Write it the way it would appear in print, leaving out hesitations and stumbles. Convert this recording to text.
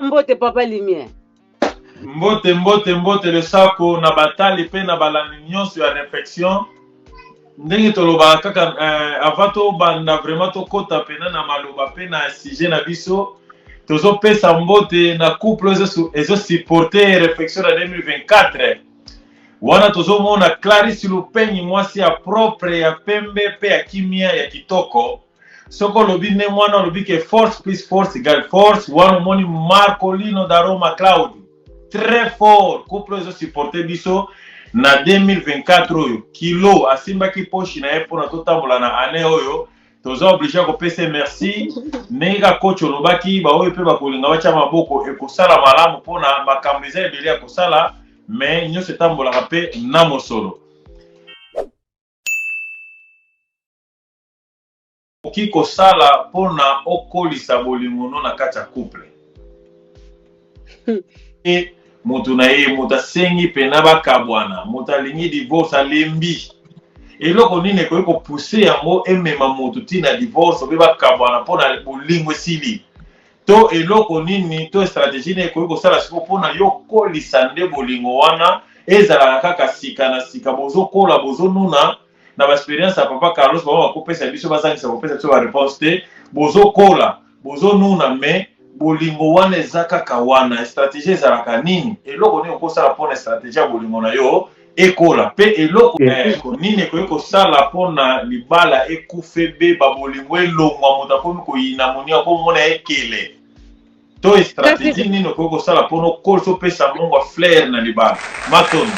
Mbote Papa Lumière. Mbote le sako na batali pe na balani nyonso ya réflexion. Ndenge toloba kaka avato banda vraiment to kota pena na maloba pe na sujet na biso. Tozo pesa mbote na couple ezo supporter réflexion na 2024. Wana tozo mona Clarisse Lupenyi mwasi ya propre ya pembe pe ya kimia ya kitoko. Soko lobi ne mwana lobi ke force plus force égale force. Wana moni Marcolino da Roma Claudio. Très fort. Couple ezo supporter biso na 2024 oyo. Kilo asimba ki poshi na epo na totambola na ane oyo. Tozo obligé ko pese merci. Nenga coach olobaki ba oyo pe ba kolinga bacha maboko ekosala malamu pona makambo eza ebele ya kosala. Mais nyonso etambolaka pe na mosolo. Oki kosala mpona okolisa bolingo no na kati ya couple. E moto na ye moto asengi pena bakabwana, moto alingi divorce alembi. Eloko nini ekoki kopousse yango emema moto tina divorce obe bakabwana mpona bolingo esili. To eloko nini to stratégie ne ekoki kosala siko mpona yo kolisa nde bolingo wana ezala kaka sika na sika bozokola bozonuna na ba expérience ya papa Carlos baba bakopesa biso bazangisa kopesa biso ba réponse te bozokola bozonuna mais bolingo wana eza kaka wana stratégie ezalaka nini eloko nini okosala mpona stratégie ya bolingo na yo ekola pe eloko nini ekoki kosala mpona libala ekufe be babolingo elongwa moto akomi koyina monia akomona ekele to stratégie nini okoki kosala mpona okolisa opesa mongo flair na libala matoni.